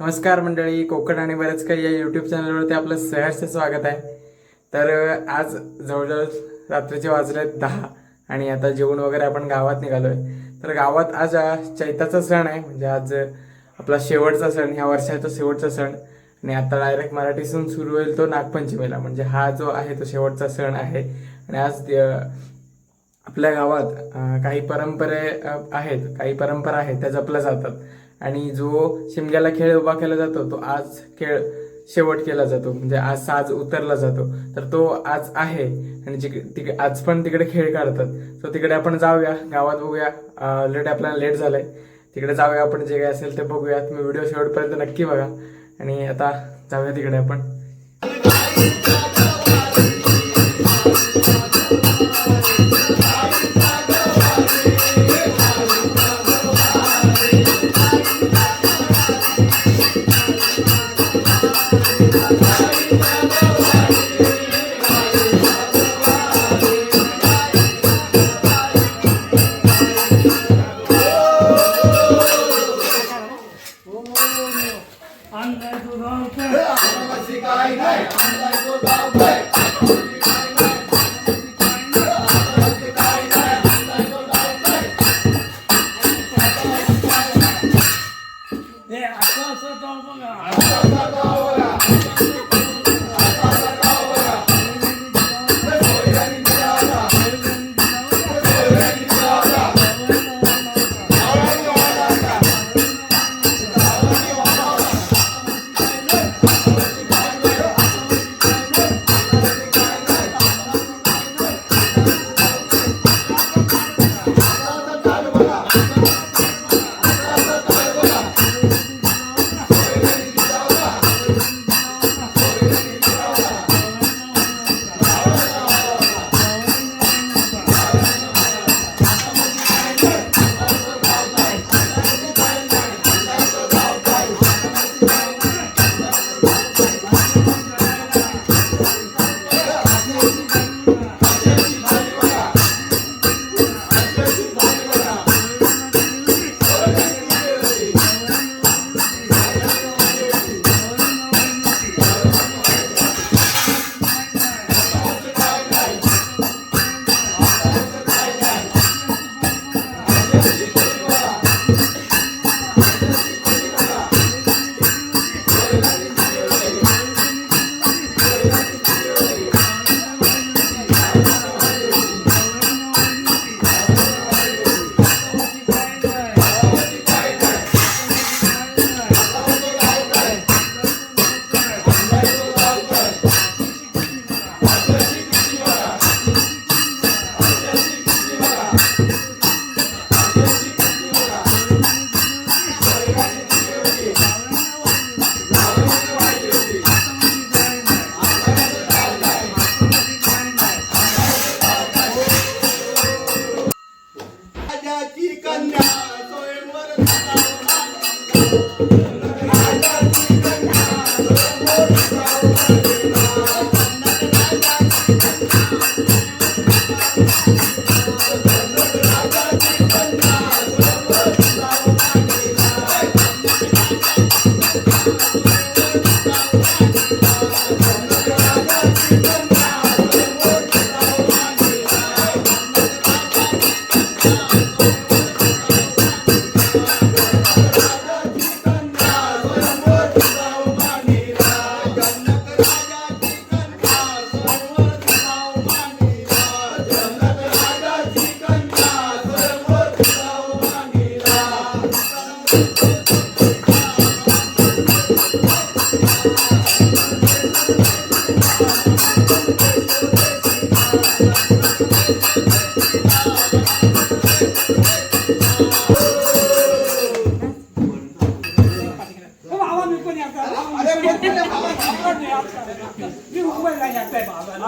नमस्कार मंडळी, कोकण आणि बरेच काही या यूट्यूब चॅनलवरती आपलं सहर्ष स्वागत आहे. तर आज जवळजवळ रात्रीचे वाजलेत 10 आणि आता जेवण वगैरे आपण गावात निघालोय. तर गावात आज चैताचा सण आहे, म्हणजे आज आपला शेवटचा सण, ह्या वर्षाचा शेवटचा सण. आणि आता डायरेक्ट मराठी सण सुरू होईल तो नागपंचमीला, म्हणजे हा जो आहे तो शेवटचा सण आहे. आणि आज आपल्या गावात काही काही परंपरा आहेत त्या जपल्या जातात. आणि जो शिमग्याला खेळ उभा केला जातो तो आज खेळ शेवट केला जातो, म्हणजे आज साज उतरला जातो. तर तो आज आहे आणि आज पण तिकडे खेळ काढतात. सो तिकडे आपण जाऊया, गावात बघूया. आपल्याला लेट झालंय, तिकडे जाऊया आपण, जे काही असेल ते बघूया. तुम्ही व्हिडिओ शेवटपर्यंत नक्की बघा. आणि आता जाऊया तिकडे आपण.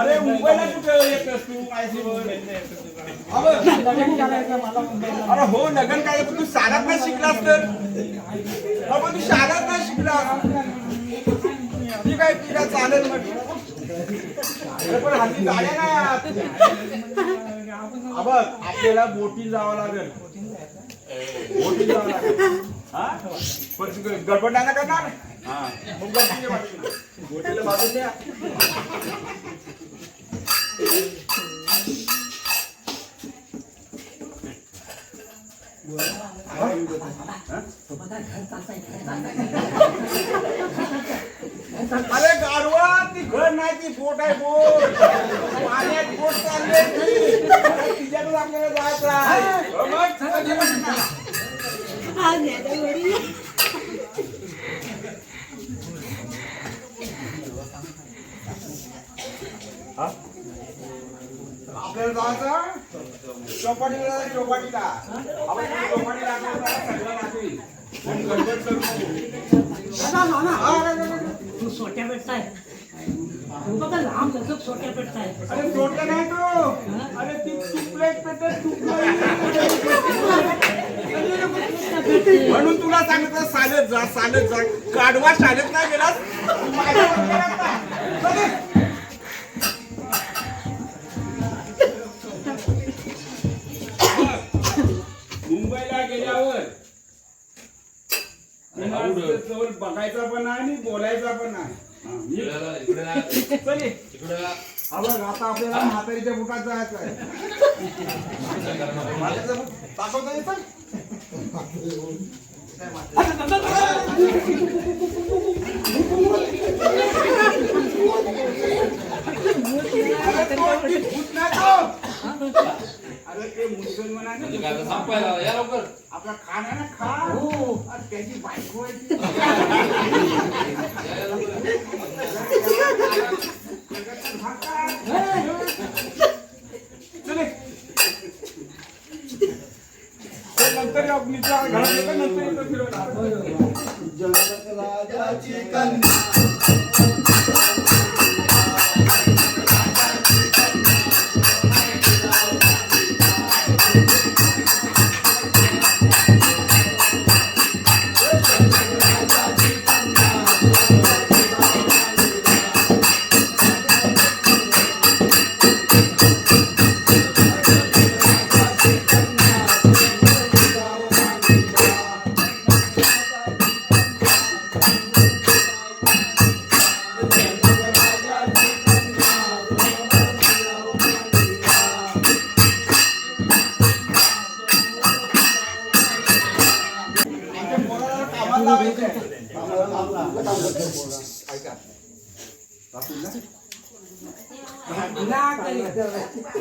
अरे मुंबईला कुठे येतोस तू? अरे हो नगन काय तू शाळेत नाही शिकलास तर? अरे तू शाळेत नाही शिकलास. ठीक आहे चालेल मग. अरे पण हाती गाड्या नाही. आपल्याला बोटीत जावं लागेल. बोटीत जावं लागेल. हा पण गडबड नाही ना करणार हा मग गडबड गोटीला बाजून द्या अरे गारवा ती घर नाही ती बोट आहे बोट पाण्यात बोट चालली तिच्यातच आपल्याला जायचं आहे हो मग? हा? आपल्याला जायचं चौपाटीला चौपाटीला आपण चौपाटीला सगळं राहतील पण गडबड करू तू सोट्या पेटताय तू बघा लांब लचक सोट्या पेटताय अरे सोडलं नाही तू अरे ती चुकलेट पेटत म्हणून तुला सांगितलं चालत जा गाढवा शाळेत नाही गेला मुंबईला गेल्यावर जवळ बघायचा पण नाही आणि बोलायचा पण नाही चल ये. हा बघ, आता आपल्याला म्हातारीच्या बुटात जायचं आहे म्हातारीचं बुट दाखवता येतं? अरे तो ती भूत नाही तो. अरे ते मुसलमानाने आपला खान आहे ना खा अरे त्याची बायको आहे ती. चले. ते नंतर अग्नीच्या घरात येतं, नंतर येतं फिरवणार.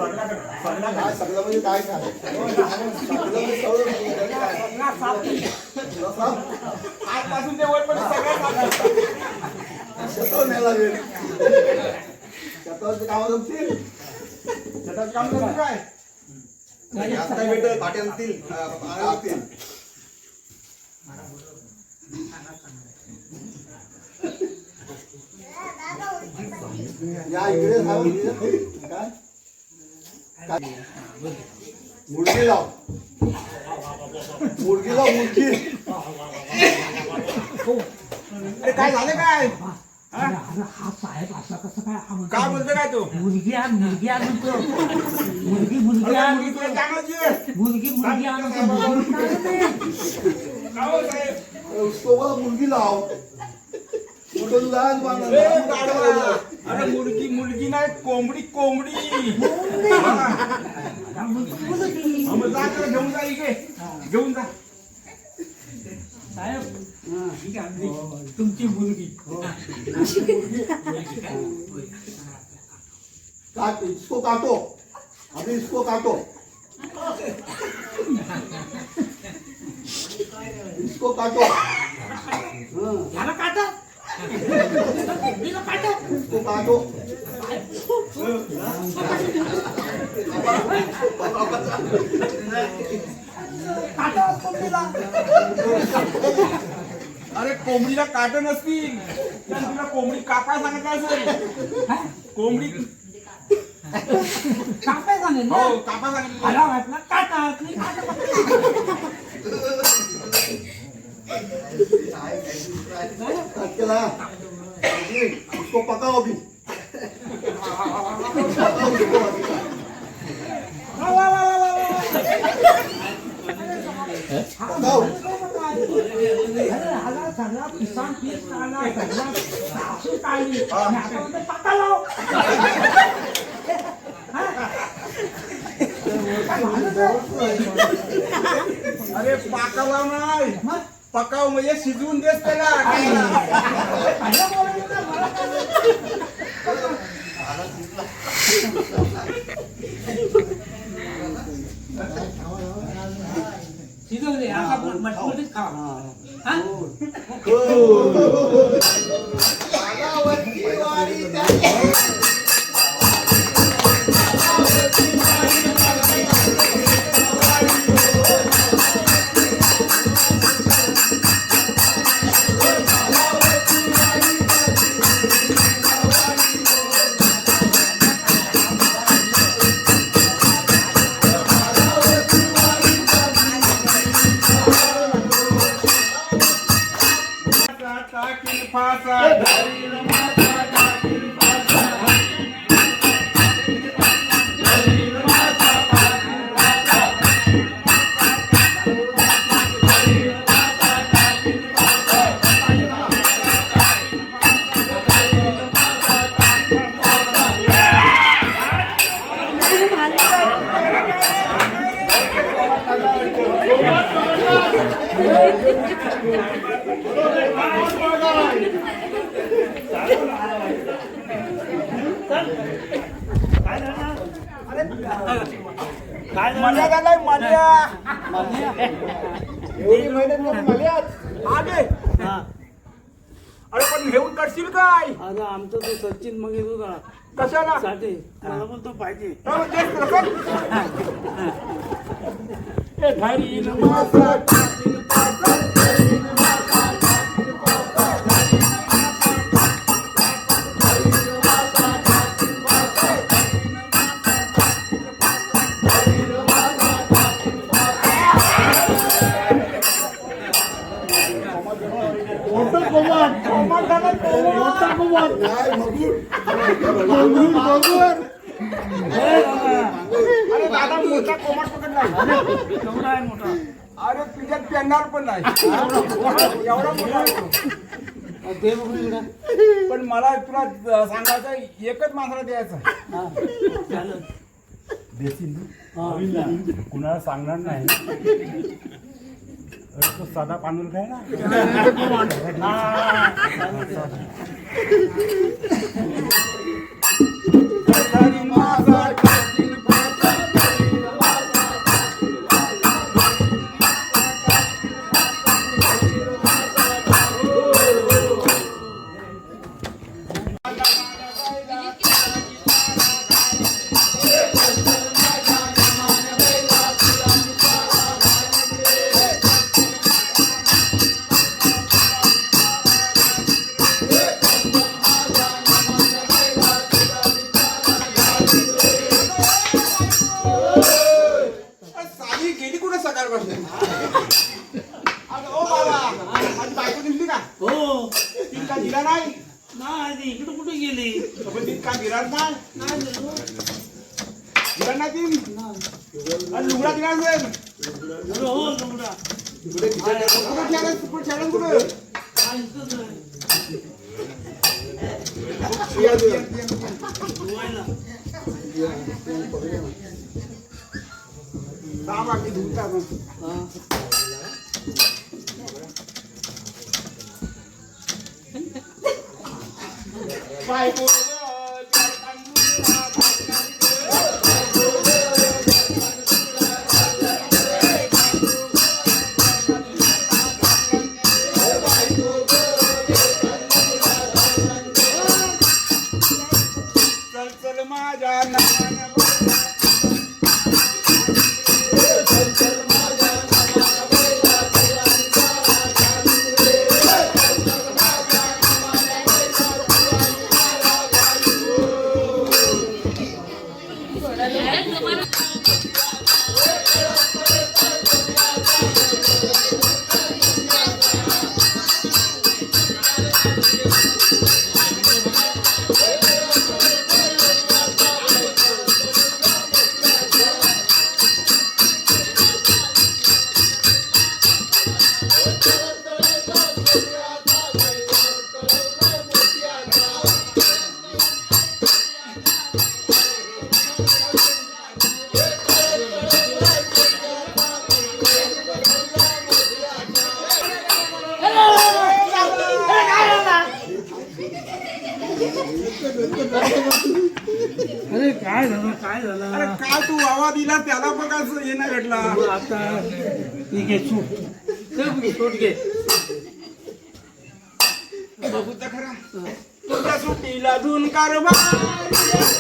सगळं म्हणजे काय आजपासून ते वरपर्यंत सगळ्यात शेतावरचे काम जमतील शेतात काम करतो काय आता भेटेल पाट्या आणतील आणतील या इकडे काय मुडकी लाव मुडकी लाव मुडकी अरे काय झालं काय हा साहेब असा कसं काय हा म्हणतो? काय बोलतो काय तू मुलगी आण म्हणतो मुलगी अरे आण मुलगी तुला चांगलंच आहे. मुलगी आण म्हणतो का हो साहेब उसको बोला मुलगी लाव कुठं तुला ए, गाढवा. अरे मुलगी नाही कोंबडी हा. मग जा त्याला घेऊन जा इकडे घेऊन जा साहेब ही आणली तुमची मुलगी काट इसको काटो अभी इसको काटो इसको काटो याला काटा हिला काटा इसको काटो काटा कोंबडीला. अरे कोंबडीला काट नसतील तर तुला कोंबडी कापाय सांगितलं असेल कोंबडी कापाय सांगेल ना हो कापाय सांगितलं मला वाटलं काटा मी काटा काट केला उसको पकाओ अभी पकाओ सगळा किसान पीस काढला सगळा सासू काढली आणि आता म्हणतो पक्का लाव. अरे पाकाला नाही मग पकाव म्हणजे शिजवून देस त्याला पहिला बोलायचं ना, मला काय माहिती? शिजवले आता मटमटीत खा. हा? टाकील फासा मजा झालाय मजा एवढी मेहनत करून मल्यात आगे अरे पण घेऊन करशील काय आता आमचा तो सचिन मग येतो का कशाला साठी मला पण तो पाहिजे हो, तेच तर कर. ए, घरी नमाजा टाकील फासा, घरी नमाजा टाकील फासा, घरी नमाजा टाकील फासा, घरी नमाजा टाकील फासा, घरी नमाजा टाकील अरे दादा मोठा कोमट पकडलाय केवढा आहे मोठा अरे तुझ्यात पेंडार पण नाही एवढा मोठा आहे तो. ते बघू इकडं पण मला तुला सांगायचं एकच माणसाला द्यायचं हा चालेल देशील हा कुणाला सांगणार नाही अरे तो साधा पानूल काय ना घरी माझा टाकील फासा, घरी नमाजा टाकील फासा, घरी नमाजा टाकील साली गेली कुठे सकाळपासून अगं, ओ बाबा माझी बायको दिसली का हो ती का दिला नाही नाही ती इकडं कुठे गेली पण ती का दिला नाही नाही दिलं. दिला नाही ती आणि लुगडा दिला असेल अरे हो लुगडा कुठे ठेवलं कुठे ठेवलं कुठे हा इथंच आहे. धुवायला दहा बाकी धुता हा बायको चल चल माझ्या नावानं काय झालं काय झालं अरे काय तू वावा दिला त्याला बघ असं ये नाही घडला. आता ठीक आहे सूट घे बघू तर खरा तुझ्या सुट्टीला धून कारभार.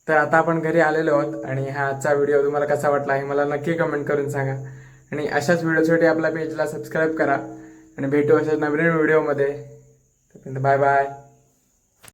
तर आता आपण घरी आलेलो आहोत आणि हा आजचा व्हिडिओ तुम्हाला कसा वाटला हे मला नक्की कमेंट करून सांगा आणि अशाच व्हिडिओसाठी आपल्या पेजला सबस्क्राईब करा आणि भेटू अशाच नवीन व्हिडिओमध्ये. Bye bye.